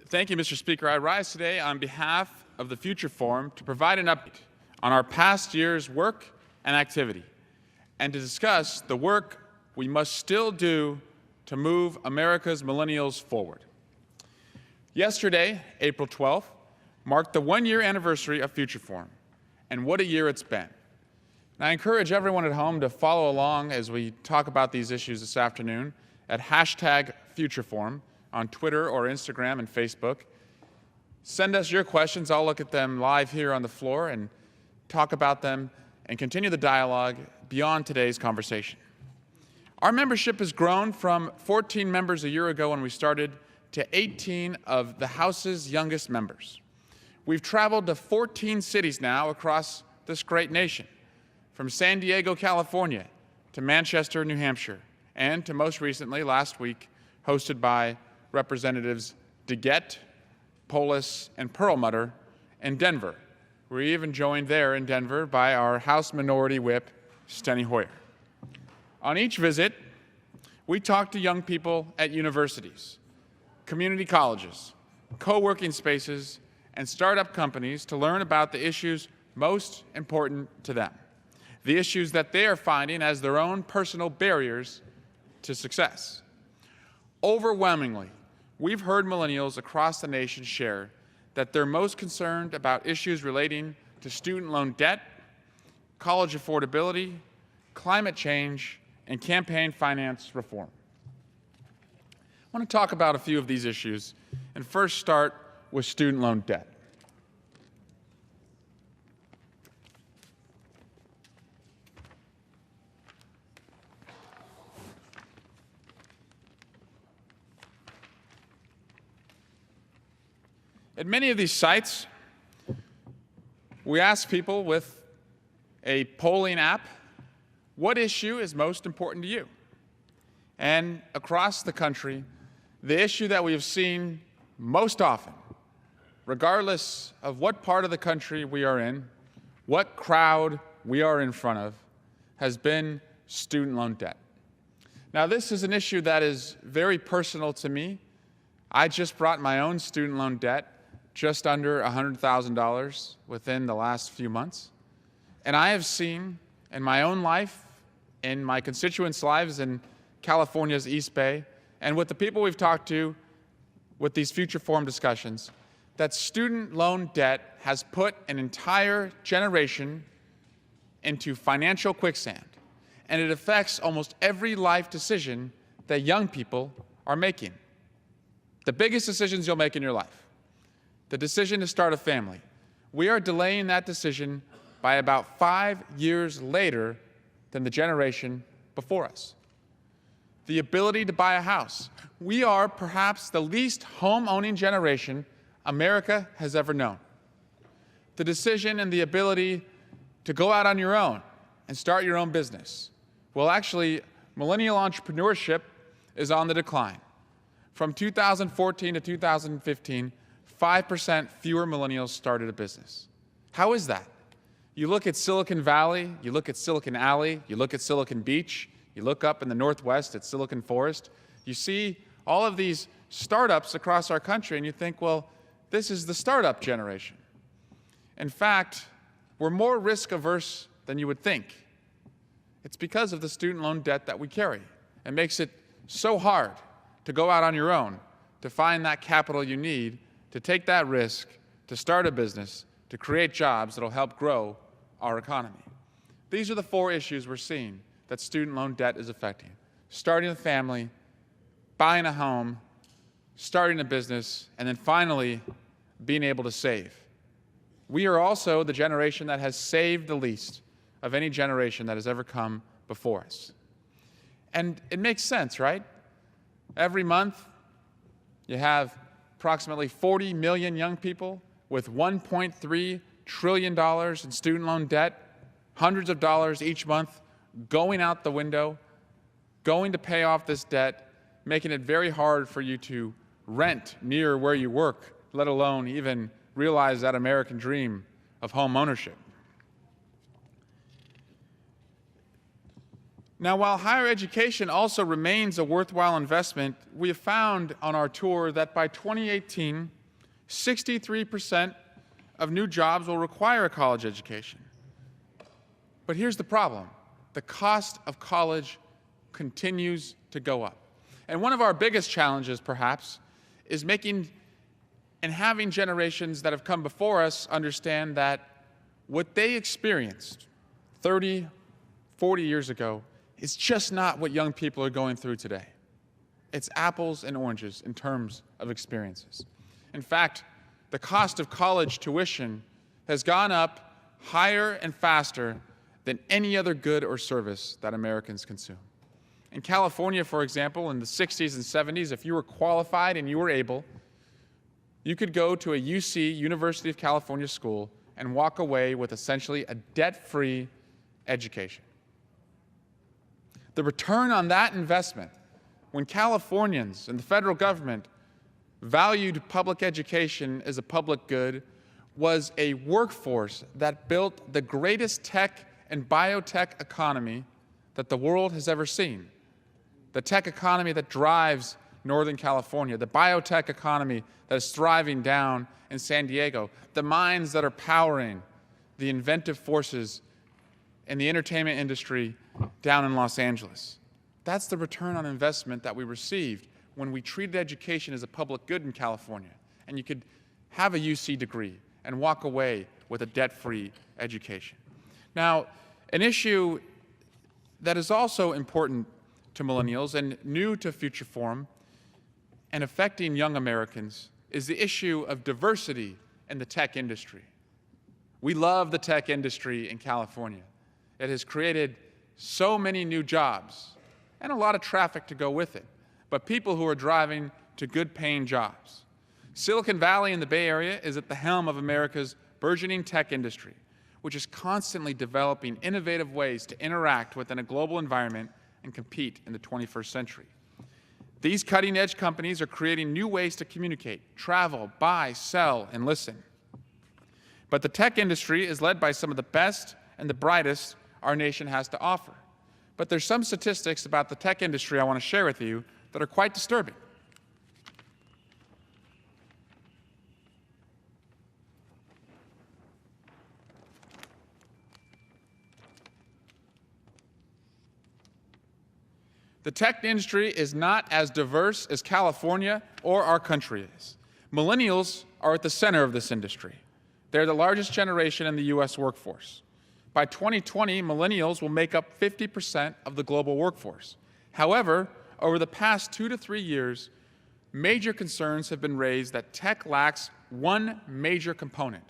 Thank you, Mr. Speaker. I rise today on behalf of the Future Forum to provide an update on our past year's work and activity, and to discuss the work we must still do to move America's millennials forward. Yesterday, April 12th, marked the one-year anniversary of Future Forum, and what a year it's been. And I encourage everyone at home to follow along as we talk about these issues this afternoon at #FutureForum on Twitter or Instagram and Facebook. Send us your questions. I'll look at them live here on the floor and talk about them and continue the dialogue beyond today's conversation. Our membership has grown from 14 members a year ago when we started to 18 of the House's youngest members. We've traveled to 14 cities now across this great nation, from San Diego, California, to Manchester, New Hampshire, and to most recently, last week, hosted by Representatives DeGette, Polis, and Perlmutter in Denver. We're even joined there in Denver by our House Minority Whip, Steny Hoyer. On each visit, we talk to young people at universities, community colleges, co-working spaces, and startup companies to learn about the issues most important to them, the issues that they are finding as their own personal barriers to success. Overwhelmingly, we've heard millennials across the nation share that they're most concerned about issues relating to student loan debt, college affordability, climate change, and campaign finance reform. I want to talk about a few of these issues, and first start with student loan debt. At many of these sites, we ask people with a polling app, what issue is most important to you? And across the country, the issue that we have seen most often, regardless of what part of the country we are in, what crowd we are in front of, has been student loan debt. Now, this is an issue that is very personal to me. I just brought my own student loan debt just under $100,000 within the last few months. And I have seen in my own life, in my constituents' lives in California's East Bay, and with the people we've talked to with these Future Forum discussions, that student loan debt has put an entire generation into financial quicksand. And it affects almost every life decision that young people are making. The biggest decisions you'll make in your life. The decision to start a family. We are delaying that decision by about 5 years later than the generation before us. The ability to buy a house. We are perhaps the least home-owning generation America has ever known. The decision and the ability to go out on your own and start your own business. Well, actually, millennial entrepreneurship is on the decline. From 2014 to 2015, 5% fewer millennials started a business. How is that? You look at Silicon Valley, you look at Silicon Alley, you look at Silicon Beach, you look up in the Northwest at Silicon Forest, you see all of these startups across our country, and you think, well, this is the startup generation. In fact, we're more risk-averse than you would think. It's because of the student loan debt that we carry. It makes it so hard to go out on your own, to find that capital you need, to take that risk, to start a business, to create jobs that will help grow our economy. These are the 4 issues we're seeing that student loan debt is affecting. Starting a family, buying a home, starting a business, and then finally, being able to save. We are also the generation that has saved the least of any generation that has ever come before us. And it makes sense, right? Every month, you have approximately 40 million young people with $1.3 trillion in student loan debt, hundreds of dollars each month going out the window, going to pay off this debt, making it very hard for you to rent near where you work, let alone even realize that American dream of home ownership. Now, while higher education also remains a worthwhile investment, we have found on our tour that by 2018, 63% of new jobs will require a college education. But here's the problem. The cost of college continues to go up. And one of our biggest challenges, perhaps, is making and having generations that have come before us understand that what they experienced 30, 40 years ago is just not what young people are going through today. It's apples and oranges in terms of experiences. In fact, the cost of college tuition has gone up higher and faster than any other good or service that Americans consume. In California, for example, in the 60s and 70s, if you were qualified and you were able, you could go to a UC, University of California school, and walk away with essentially a debt-free education. The return on that investment, when Californians and the federal government valued public education as a public good, was a workforce that built the greatest tech and biotech economy that the world has ever seen. The tech economy that drives Northern California, the biotech economy that is thriving down in San Diego, the minds that are powering the inventive forces in the entertainment industry down in Los Angeles. That's the return on investment that we received when we treated education as a public good in California. And you could have a UC degree and walk away with a debt-free education. Now, an issue that is also important to millennials and new to Future Forum and affecting young Americans is the issue of diversity in the tech industry. We love the tech industry in California. It has created so many new jobs and a lot of traffic to go with it, but people who are driving to good-paying jobs. Silicon Valley in the Bay Area is at the helm of America's burgeoning tech industry, which is constantly developing innovative ways to interact within a global environment and compete in the 21st century. These cutting-edge companies are creating new ways to communicate, travel, buy, sell, and listen. But the tech industry is led by some of the best and the brightest our nation has to offer. But there's some statistics about the tech industry I want to share with you that are quite disturbing. The tech industry is not as diverse as California or our country is. Millennials are at the center of this industry. They're the largest generation in the U.S. workforce. By 2020, millennials will make up 50% of the global workforce. However, over the past 2 to 3 years, major concerns have been raised that tech lacks one major component.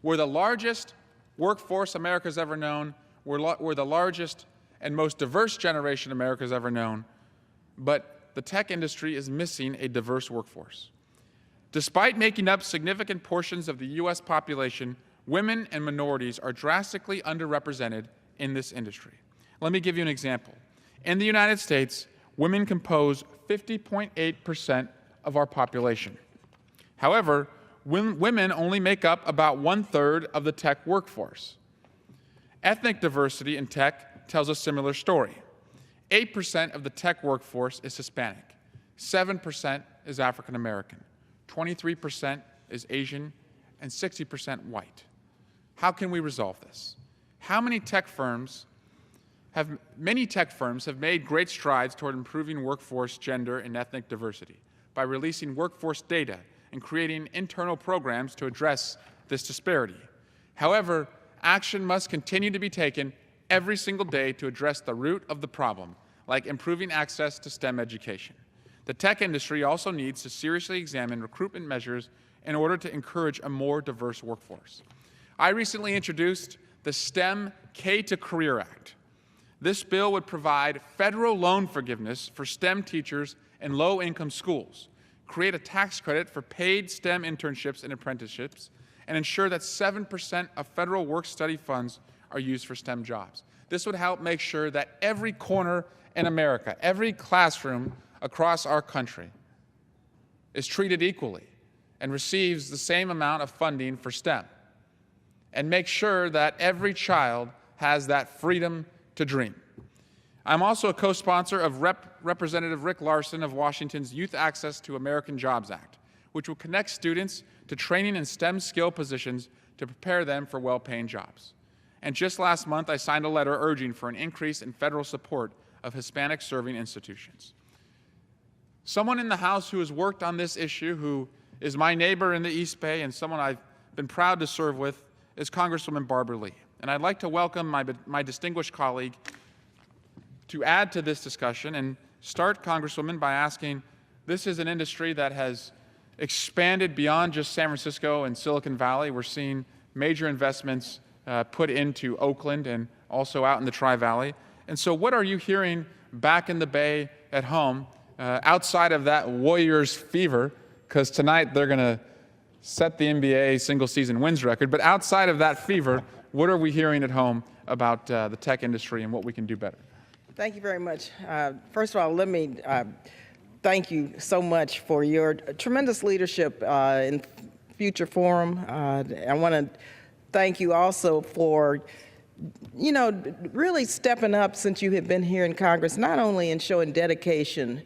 We're the largest workforce America's ever known. We're the largest and most diverse generation America's ever known, but the tech industry is missing a diverse workforce. Despite making up significant portions of the U.S. population, women and minorities are drastically underrepresented in this industry. Let me give you an example. In the United States, women compose 50.8% of our population. However, women only make up about 1/3 of the tech workforce. Ethnic diversity in tech tells a similar story. 8% of the tech workforce is Hispanic, 7% is African American, 23% is Asian, and 60% white. How can we resolve this? Many tech firms have made great strides toward improving workforce gender and ethnic diversity by releasing workforce data and creating internal programs to address this disparity. However, action must continue to be taken every single day to address the root of the problem, like improving access to STEM education. The tech industry also needs to seriously examine recruitment measures in order to encourage a more diverse workforce. I recently introduced the STEM K-to-Career Act. This bill would provide federal loan forgiveness for STEM teachers in low-income schools, create a tax credit for paid STEM internships and apprenticeships, and ensure that 7% of federal work-study funds are used for STEM jobs. This would help make sure that every corner in America, every classroom across our country is treated equally and receives the same amount of funding for STEM, and make sure that every child has that freedom to dream. I'm also a co-sponsor of Representative Rick Larson of Washington's Youth Access to American Jobs Act, which will connect students to training in STEM skill positions to prepare them for well-paying jobs. And just last month, I signed a letter urging for an increase in federal support of Hispanic-serving institutions. Someone in the House who has worked on this issue, who is my neighbor in the East Bay and someone I've been proud to serve with, is Congresswoman Barbara Lee. And I'd like to welcome my distinguished colleague to add to this discussion and start, Congresswoman, by asking, this is an industry that has expanded beyond just San Francisco and Silicon Valley. We're seeing major investments put into Oakland and also out in the Tri-Valley. And so what are you hearing back in the Bay at home outside of that Warriors fever? Because tonight they're going to set the NBA single-season wins record. But outside of that fever, what are we hearing at home about the tech industry and what we can do better? Thank you very much. First of all, let me thank you so much for your tremendous leadership in Future Forum. I want to thank you also for, really stepping up since you have been here in Congress, not only in showing dedication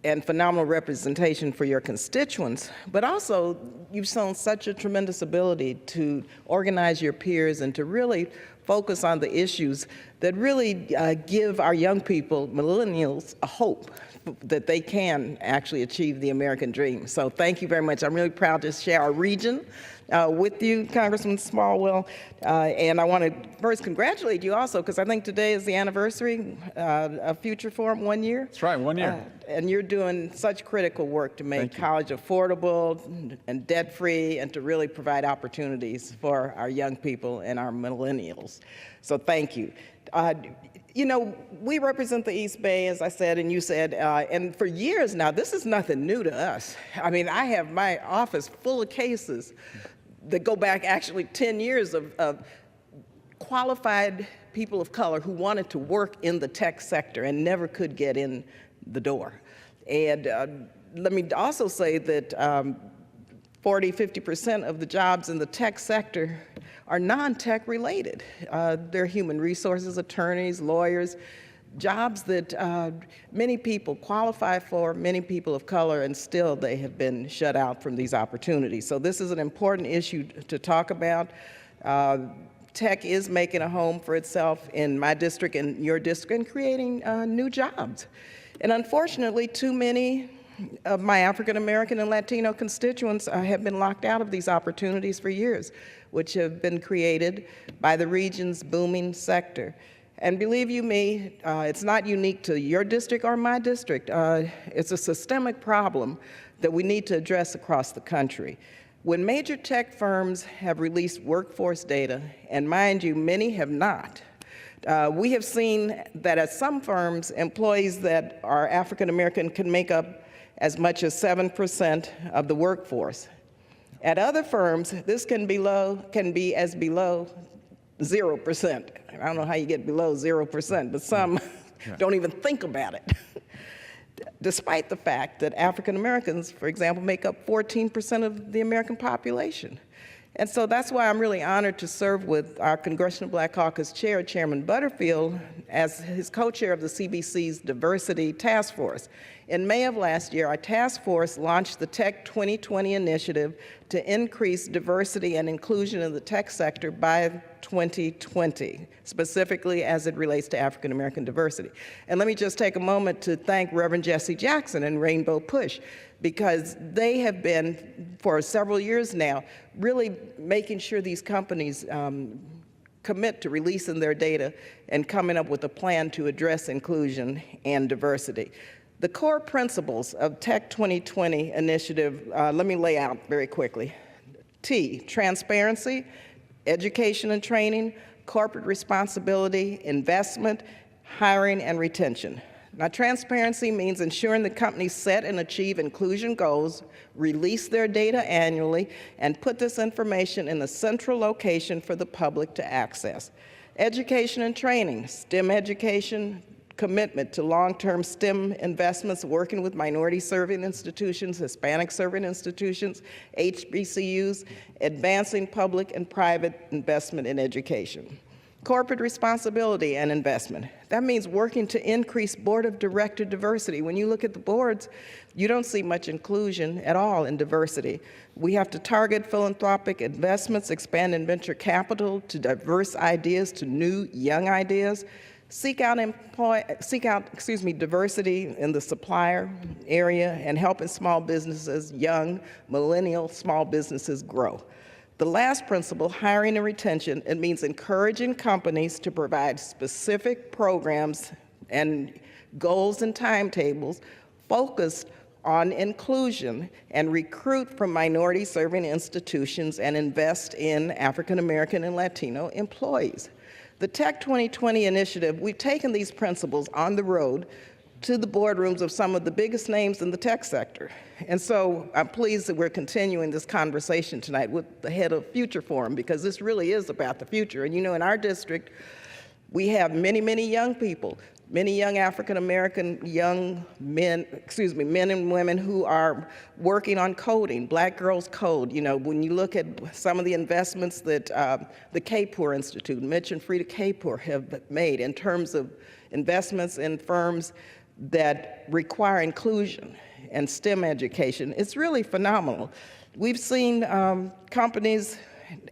and phenomenal representation for your constituents, but also you've shown such a tremendous ability to organize your peers and to really focus on the issues that really give our young people, millennials, a hope that they can actually achieve the American dream. So thank you very much. I'm really proud to share our region with you, Congressman Swalwell. And I want to first congratulate you also, because I think today is the anniversary of Future Forum, 1 year. That's right, 1 year. And you're doing such critical work to make college affordable and debt-free and to really provide opportunities for our young people and our millennials. So thank you. We represent the East Bay, as I said, and you said, and for years now, this is nothing new to us. I mean, I have my office full of cases that go back actually 10 years of qualified people of color who wanted to work in the tech sector and never could get in the door. And let me also say that 40–50% of the jobs in the tech sector are non-tech related. They're human resources, attorneys, lawyers, jobs that many people qualify for, many people of color, and still they have been shut out from these opportunities. So this is an important issue to talk about. Tech is making a home for itself in my district and your district and creating new jobs. And unfortunately, too many of my African American and Latino constituents have been locked out of these opportunities for years, which have been created by the region's booming sector. And believe you me, it's not unique to your district or my district. It's a systemic problem that we need to address across the country. When major tech firms have released workforce data, and mind you, many have not, we have seen that at some firms, employees that are African American can make up as much as 7% of the workforce. At other firms, this can be as below 0%. I don't know how you get below 0%, but some don't even think about it. Despite the fact that African Americans, for example, make up 14% of the American population. And so that's why I'm really honored to serve with our Congressional Black Caucus Chair, Chairman Butterfield, as his co-chair of the CBC's Diversity Task Force. In May of last year, our task force launched the Tech 2020 initiative to increase diversity and inclusion in the tech sector by 2020, specifically as it relates to African American diversity. And let me just take a moment to thank Reverend Jesse Jackson and Rainbow Push, because they have been, for several years now, really making sure these companies commit to releasing their data and coming up with a plan to address inclusion and diversity. The core principles of Tech 2020 initiative, let me lay out very quickly. T, transparency, education and training, corporate responsibility, investment, hiring, and retention. Now, transparency means ensuring the companies set and achieve inclusion goals, release their data annually, and put this information in a central location for the public to access. Education and training, STEM education, commitment to long-term STEM investments, working with minority-serving institutions, Hispanic-serving institutions, HBCUs, advancing public and private investment in education. Corporate responsibility and investment. That means working to increase board of director diversity. When you look at the boards, you don't see much inclusion at all in diversity. We have to target philanthropic investments, expand in venture capital to diverse ideas, to new, young ideas. Seek out diversity in the supplier area and helping small businesses, young, millennial small businesses grow. The last principle, hiring and retention, it means encouraging companies to provide specific programs and goals and timetables focused on inclusion and recruit from minority-serving institutions and invest in African American and Latino employees. The Tech 2020 initiative, we've taken these principles on the road to the boardrooms of some of the biggest names in the tech sector. And so I'm pleased that we're continuing this conversation tonight with the head of Future Forum, because this really is about the future. And you know, in our district, we have many, many young people, many young African-American young men, men and women who are working on coding, Black Girls Code. You know, when you look at some of the investments that the Kapor Institute, Mitch and Frida Kapor have made in terms of investments in firms that require inclusion and STEM education, it's really phenomenal. We've seen companies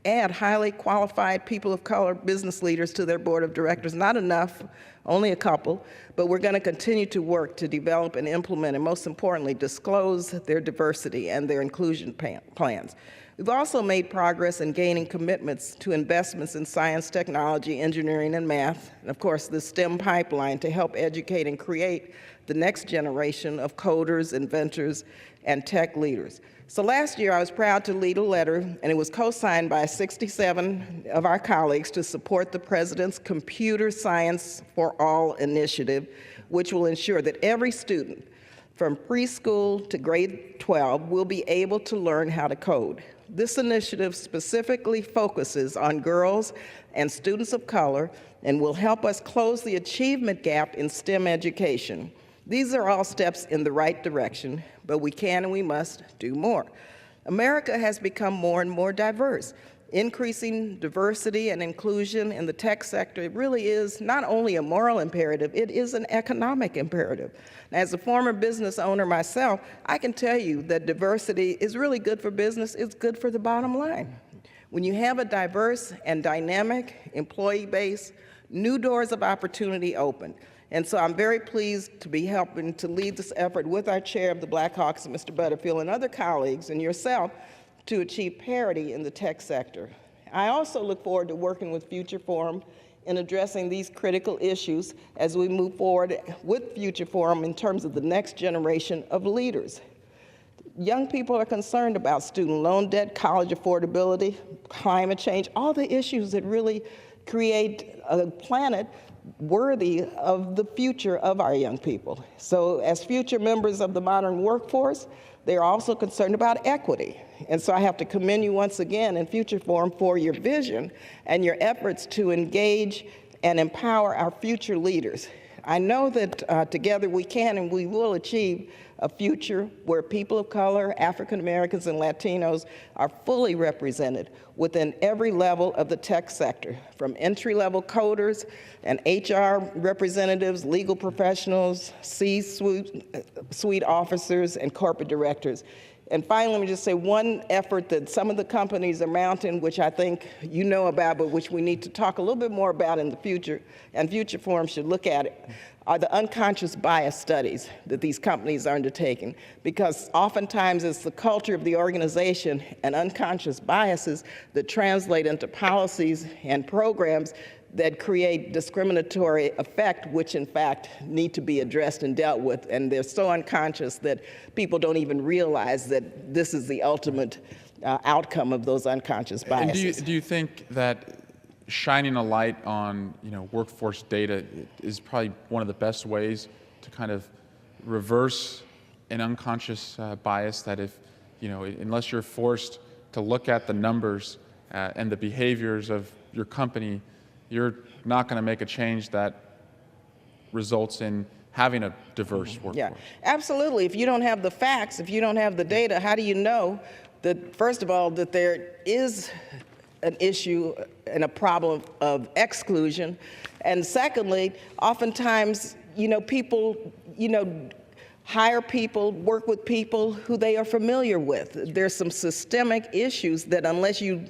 add highly qualified people of color business leaders to their board of directors. Not enough, only a couple, but we're going to continue to work to develop and implement, and most importantly, disclose their diversity and their inclusion plans. We've also made progress in gaining commitments to investments in science, technology, engineering, and math, and of course, the STEM pipeline to help educate and create the next generation of coders, inventors, and tech leaders. So last year, I was proud to lead a letter, and it was co-signed by 67 of our colleagues to support the President's Computer Science for All initiative, which will ensure that every student from preschool to grade 12 will be able to learn how to code. This initiative specifically focuses on girls and students of color and will help us close the achievement gap in STEM education. These are all steps in the right direction, but we can and we must do more. America has become more and more diverse. Increasing diversity and inclusion in the tech sector really is not only a moral imperative, it is an economic imperative. As a former business owner myself, I can tell you that diversity is really good for business, it's good for the bottom line. When you have a diverse and dynamic employee base, new doors of opportunity open. And so I'm very pleased to be helping to lead this effort with our chair of the Blackhawks, Mr. Butterfield, and other colleagues, and yourself, to achieve parity in the tech sector. I also look forward to working with Future Forum in addressing these critical issues as we move forward with Future Forum in terms of the next generation of leaders. Young people are concerned about student loan debt, college affordability, climate change, all the issues that really create a planet worthy of the future of our young people. So as future members of the modern workforce, they're also concerned about equity. And so I have to commend you once again in Future Forum for your vision and your efforts to engage and empower our future leaders. I know that together we can and we will achieve a future where people of color, African Americans and Latinos are fully represented within every level of the tech sector, from entry-level coders and HR representatives, legal professionals, C-suite officers, and corporate directors. And finally, let me just say one effort that some of the companies are mounting, which I think you know about, but which we need to talk a little bit more about in the future, and Future Forum should look at it, are the unconscious bias studies that these companies are undertaking. Because oftentimes it's the culture of the organization and unconscious biases that translate into policies and programs that create discriminatory effect, which in fact need to be addressed and dealt with. And they're so unconscious that people don't even realize that this is the ultimate outcome of those unconscious biases. And do you think that shining a light on workforce data is probably one of the best ways to kind of reverse an unconscious bias, that if, unless you're forced to look at the numbers and the behaviors of your company, you're not going to make a change that results in having a diverse workforce? Yeah, absolutely. If you don't have the facts, if you don't have the data, how do you know that, first of all, that there is an issue and a problem of exclusion. And secondly, oftentimes, people, hire people, work with people who they are familiar with. There's some systemic issues that unless you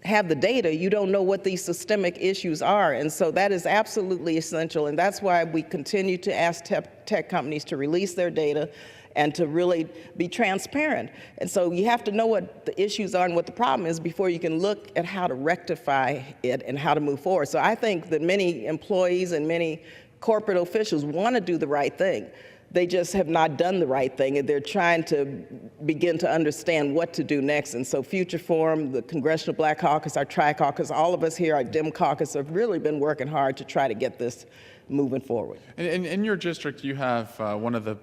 have the data, you don't know what these systemic issues are. And so that is absolutely essential. And that's why we continue to ask tech companies to release their data and to really be transparent. And so you have to know what the issues are and what the problem is before you can look at how to rectify it and how to move forward. So I think that many employees and many corporate officials want to do the right thing. They just have not done the right thing, and they're trying to begin to understand what to do next. And so Future Forum, the Congressional Black Caucus, our Tri-Caucus, all of us here, our Dem Caucus, have really been working hard to try to get this moving forward. In your district, you have one of the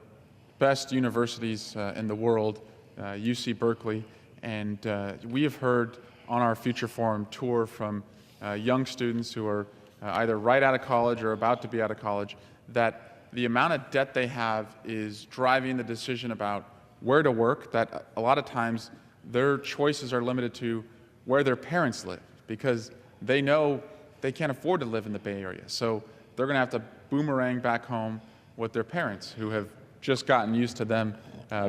best universities in the world, UC Berkeley, and we have heard on our Future Forum tour from young students who are either right out of college or about to be out of college that the amount of debt they have is driving the decision about where to work, that a lot of times their choices are limited to where their parents live because they know they can't afford to live in the Bay Area. So they're going to have to boomerang back home with their parents who have just gotten used to them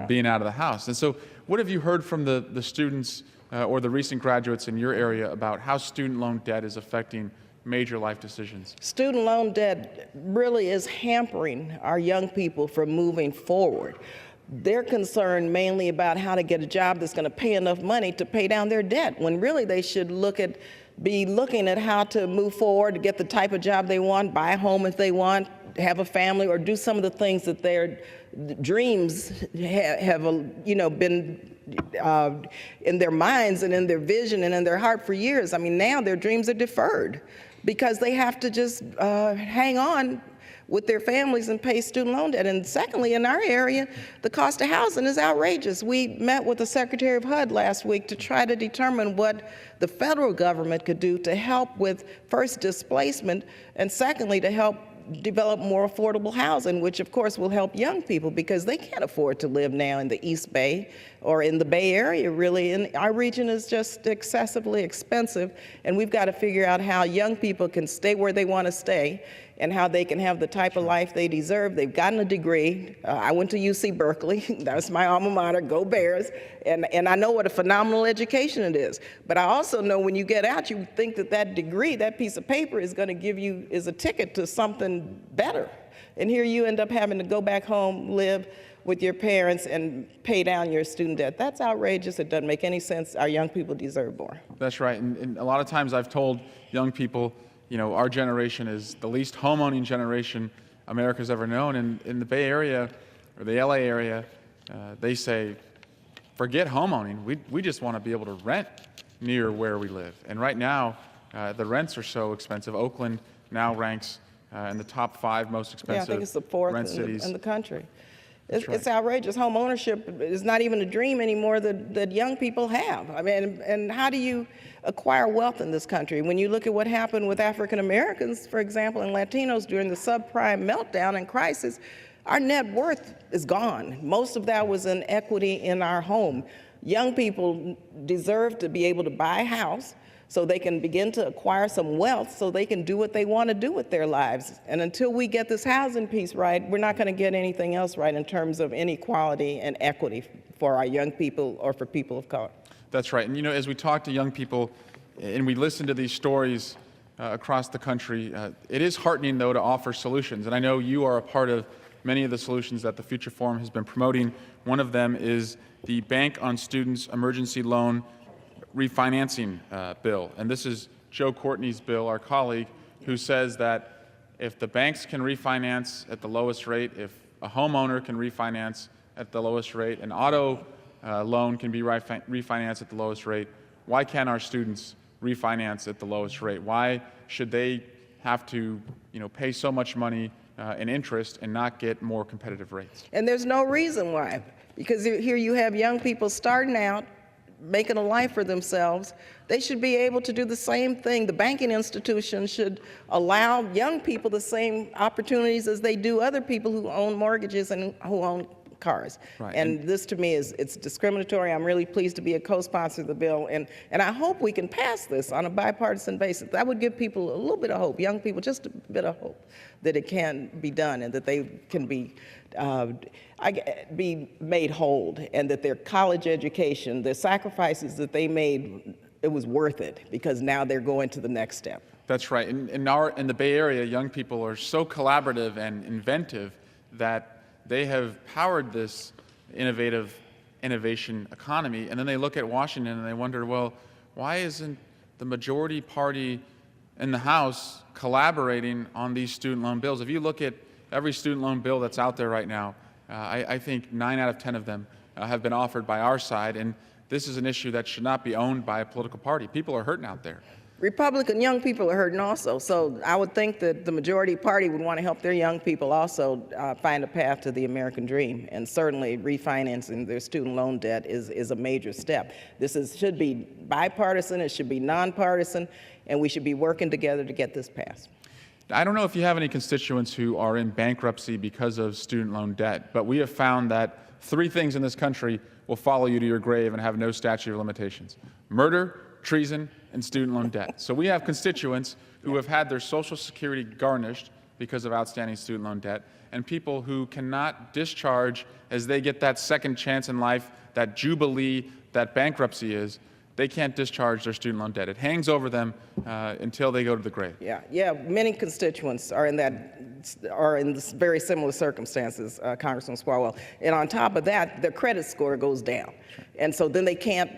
being out of the house. And so what have you heard from the students or the recent graduates in your area about how student loan debt is affecting major life decisions? Student loan debt really is hampering our young people from moving forward. They're concerned mainly about how to get a job that's going to pay enough money to pay down their debt, when really they should be looking at how to move forward to get the type of job they want, buy a home if they want, have a family, or do some of the things that their dreams have been in their minds and in their vision and in their heart for years. I mean, now their dreams are deferred because they have to just hang on with their families and pay student loan debt. And secondly, in our area, the cost of housing is outrageous. We met with the Secretary of HUD last week to try to determine what the federal government could do to help with first displacement and secondly to help develop more affordable housing, which of course will help young people because they can't afford to live now in the East Bay or in the Bay Area really. And our region is just excessively expensive, and we've got to figure out how young people can stay where they want to stay and how they can have the type of life they deserve. They've gotten a degree. I went to UC Berkeley. That's my alma mater. Go Bears. And I know what a phenomenal education it is. But I also know when you get out, you think that that degree, that piece of paper is going to give you is a ticket to something better. And here you end up having to go back home, live with your parents, and pay down your student debt. That's outrageous. It doesn't make any sense. Our young people deserve more. That's right. And a lot of times I've told young people, our generation is the least homeowning generation America's ever known. And in the Bay Area or the LA area, they say, forget homeowning. We just want to be able to rent near where we live. And right now, the rents are so expensive. Oakland now ranks in the top 5 most expensive I think it's the 4th cities in the country. Right. It's outrageous. Home ownership is not even a dream anymore that young people have. I mean, and how do you acquire wealth in this country? When you look at what happened with African Americans, for example, and Latinos during the subprime meltdown and crisis, our net worth is gone. Most of that was in equity in our home. Young people deserve to be able to buy a house so they can begin to acquire some wealth so they can do what they want to do with their lives. And until we get this housing piece right, we're not going to get anything else right in terms of inequality and equity for our young people or for people of color. That's right. And as we talk to young people and we listen to these stories across the country, it is heartening, though, to offer solutions. And I know you are a part of many of the solutions that the Future Forum has been promoting. One of them is the Bank on Students Emergency Loan Refinancing bill. And this is Joe Courtney's bill, our colleague, who says that if the banks can refinance at the lowest rate, if a homeowner can refinance at the lowest rate, an auto loan can be refinanced at the lowest rate, why can't our students refinance at the lowest rate? Why should they have to pay so much money in interest and not get more competitive rates? And there's no reason why, because here you have young people starting out, making a life for themselves. They should be able to do the same thing. The banking institution should allow young people the same opportunities as they do other people who own mortgages and who own cars. Right. And this to me it's discriminatory. I'm really pleased to be a co-sponsor of the bill, and I hope we can pass this on a bipartisan basis. That would give people a little bit of hope, young people just a bit of hope that it can be done and that they can be made whole, and that their college education, the sacrifices that they made, it was worth it, because now they're going to the next step. That's right. In the Bay Area, young people are so collaborative and inventive that they have powered this innovation economy, and then they look at Washington and they wonder, well, why isn't the majority party in the House collaborating on these student loan bills? If you look at every student loan bill that's out there right now, I think 9 out of 10 of them have been offered by our side, and this is an issue that should not be owned by a political party. People are hurting out there. Republican young people are hurting also, so I would think that the majority party would want to help their young people also find a path to the American dream, and certainly refinancing their student loan debt is a major step. This should be bipartisan, it should be nonpartisan, and we should be working together to get this passed. I don't know if you have any constituents who are in bankruptcy because of student loan debt, but we have found that 3 things in this country will follow you to your grave and have no statute of limitations: murder, treason, and student loan debt. So we have constituents who have had their Social Security garnished because of outstanding student loan debt, and people who cannot discharge as they get that second chance in life, that jubilee that bankruptcy is. They can't discharge their student loan debt. It hangs over them until they go to the grave. Yeah. Many constituents are in this very similar circumstances, Congressman Swalwell. And on top of that, their credit score goes down, and so then they can't,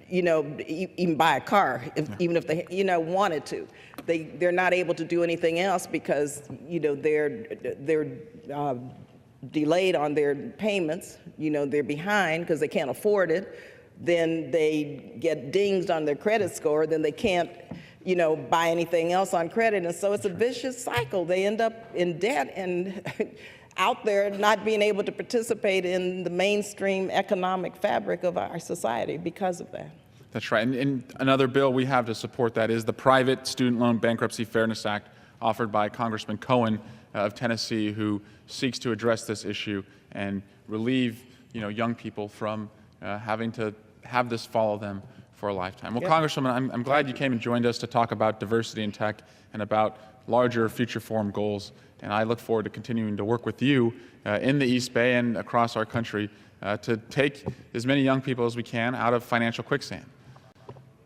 even buy a car, even if they, wanted to. They're not able to do anything else because, they're delayed on their payments. They're behind because they can't afford it. Then they get dinged on their credit score, then they can't, buy anything else on credit. And so it's a vicious cycle. They end up in debt and out there not being able to participate in the mainstream economic fabric of our society because of that. That's right. And another bill we have to support that is the Private Student Loan Bankruptcy Fairness Act, offered by Congressman Cohen of Tennessee, who seeks to address this issue and relieve, young people from having to have this follow them for a lifetime. Well, Congresswoman, I'm glad you came and joined us to talk about diversity in tech and about larger future forum goals. And I look forward to continuing to work with you in the East Bay and across our country to take as many young people as we can out of financial quicksand.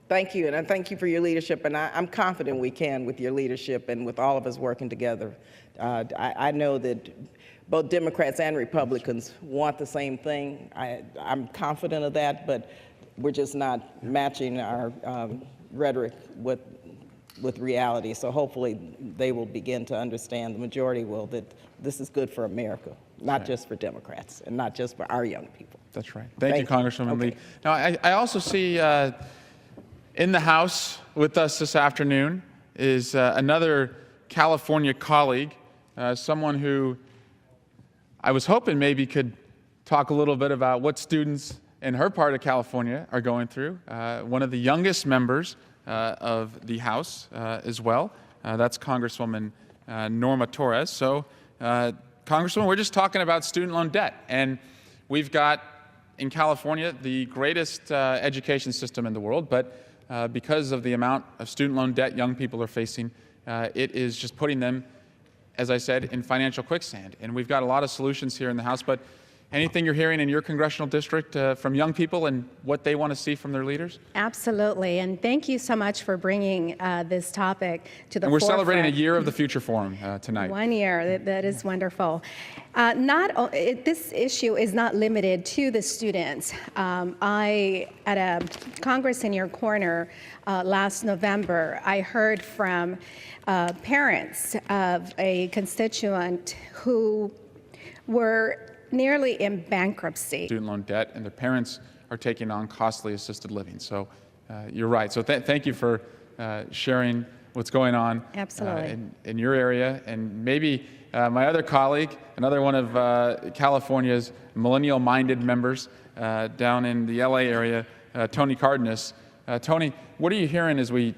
Thank you, and I thank you for your leadership, and I'm confident we can with your leadership and with all of us working together. I know that both Democrats and Republicans want the same thing. I'm confident of that, but we're just not matching our rhetoric with reality. So hopefully they will begin to understand, the majority will, that this is good for America, not just for Democrats and not just for our young people. That's right. Thank you, Congresswoman Lee. Now, I also see in the House with us this afternoon is another California colleague, someone who I was hoping maybe could talk a little bit about what students in her part of California are going through. One of the youngest members of the House as well. That's Congresswoman Norma Torres. So, Congresswoman, we're just talking about student loan debt. And we've got, in California, the greatest education system in the world, but because of the amount of student loan debt young people are facing, it is just putting them, as I said, in financial quicksand. And we've got a lot of solutions here in the House, but anything you're hearing in your congressional district from young people and what they want to see from their leaders? Absolutely, and thank you so much for bringing this topic to the forefront. We're celebrating a year of the Future Forum tonight. 1 year, that is wonderful. This issue is not limited to the students. At a Congress in Your Corner last November, I heard from parents of a constituent who were nearly in bankruptcy. Student loan debt, and their parents are taking on costly assisted living. So you're right. So thank you for sharing what's going on in your area. And maybe my other colleague, another one of California's millennial-minded members down in the LA area, Tony Cardenas. Tony, what are you hearing as we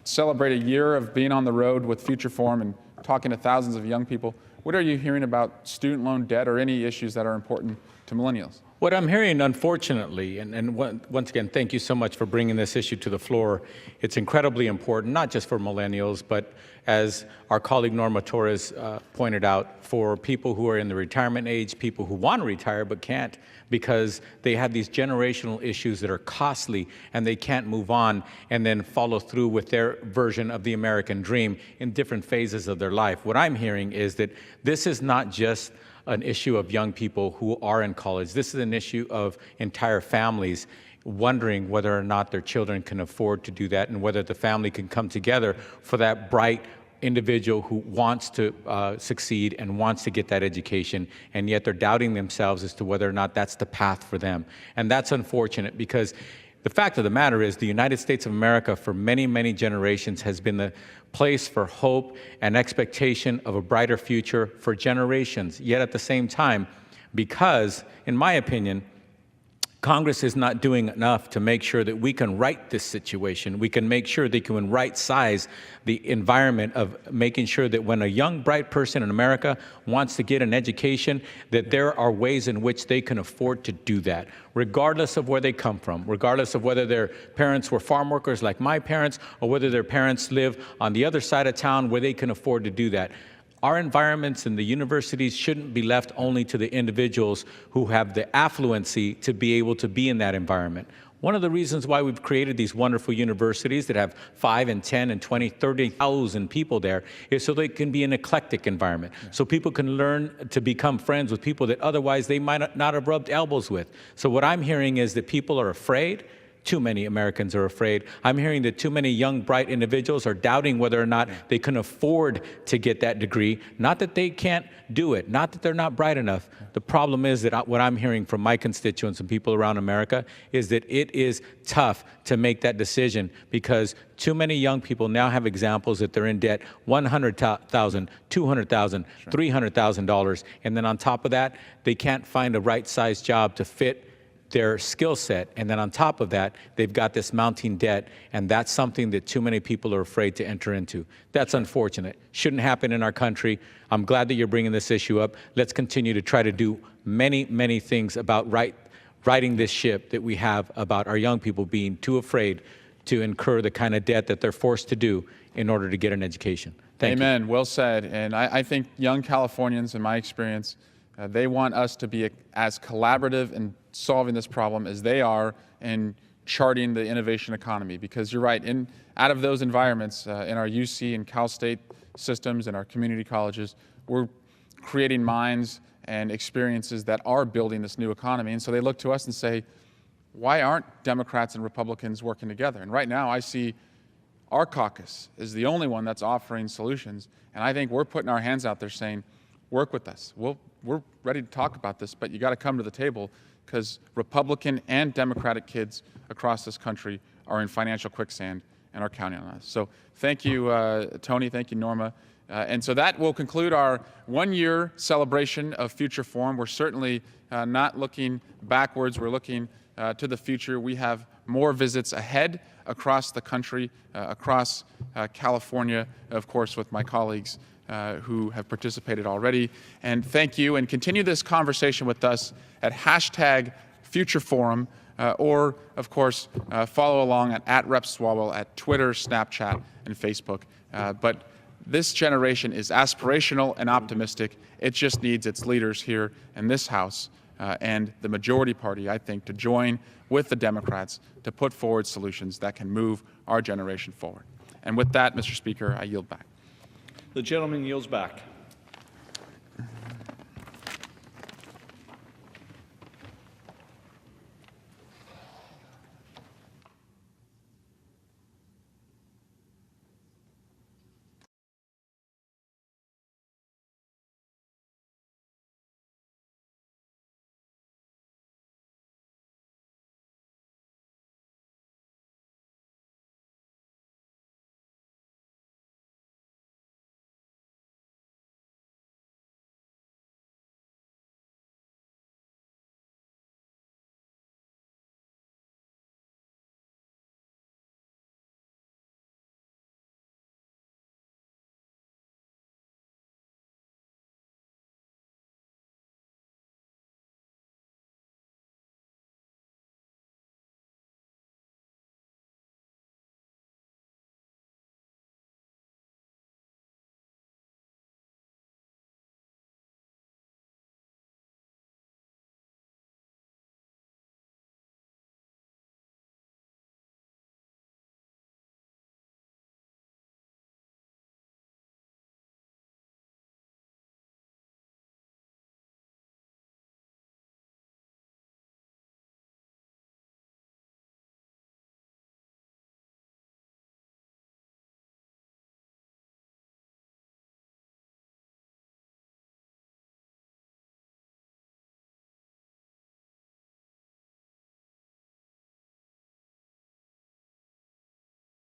celebrate a year of being on the road with Future Forum and talking to thousands of young people? What are you hearing about student loan debt or any issues that are important to to millennials? What I'm hearing, unfortunately, and once again, thank you so much for bringing this issue to the floor. It's incredibly important, not just for millennials, but as our colleague Norma Torres pointed out, for people who are in the retirement age, people who want to retire but can't because they have these generational issues that are costly and they can't move on and then follow through with their version of the American dream in different phases of their life. What I'm hearing is that this is not just an issue of young people who are in college. This is an issue of entire families wondering whether or not their children can afford to do that and whether the family can come together for that bright individual who wants to succeed and wants to get that education, and yet they're doubting themselves as to whether or not that's the path for them. And that's unfortunate because the fact of the matter is the United States of America for many, many generations has been the place for hope and expectation of a brighter future for generations. Yet at the same time, because, in my opinion, Congress is not doing enough to make sure that we can right this situation. We can make sure they can right-size the environment of making sure that when a young, bright person in America wants to get an education, that there are ways in which they can afford to do that, regardless of where they come from, regardless of whether their parents were farm workers like my parents, or whether their parents live on the other side of town where they can afford to do that. Our environments and the universities shouldn't be left only to the individuals who have the affluency to be able to be in that environment. One of the reasons why we've created these wonderful universities that have 5 and 10 and 20, 30,000 people there is so they can be an eclectic environment. Yeah. So people can learn to become friends with people that otherwise they might not have rubbed elbows with. So what I'm hearing is that people are afraid. Too many Americans are afraid. I'm hearing that too many young, bright individuals are doubting whether or not they can afford to get that degree. Not that they can't do it, not that they're not bright enough. The problem is that what I'm hearing from my constituents and people around America is that it is tough to make that decision because too many young people now have examples that they're in debt $100,000, $200,000, $300,000, and then on top of that, they can't find a right-sized job to fit their skill set, and then on top of that, they've got this mounting debt, and that's something that too many people are afraid to enter into. That's unfortunate. Shouldn't happen in our country. I'm glad that you're bringing this issue up. Let's continue to try to do many, many things about righting this ship that we have about our young people being too afraid to incur the kind of debt that they're forced to do in order to get an education. Thank you. Amen. Well said. And I think young Californians, in my experience, they want us to be as collaborative in solving this problem as they are in charting the innovation economy. Because you're right, out of those environments, in our UC and Cal State systems and our community colleges, we're creating minds and experiences that are building this new economy. And so they look to us and say, why aren't Democrats and Republicans working together? And right now I see our caucus is the only one that's offering solutions. And I think we're putting our hands out there saying, work with us. We're ready to talk about this, but you got to come to the table because Republican and Democratic kids across this country are in financial quicksand and are counting on us. So thank you, Tony. Thank you, Norma. And so that will conclude our one-year celebration of Future Forum. We're certainly not looking backwards. We're looking to the future. We have more visits ahead across the country, across California, of course, with my colleagues who have participated already. And thank you, and continue this conversation with us at #FutureForum, or, of course, follow along at Rep Swalwell at Twitter, Snapchat, and Facebook. But this generation is aspirational and optimistic. It just needs its leaders here in this House and the majority party, I think, to join with the Democrats to put forward solutions that can move our generation forward. And with that, Mr. Speaker, I yield back. The gentleman yields back.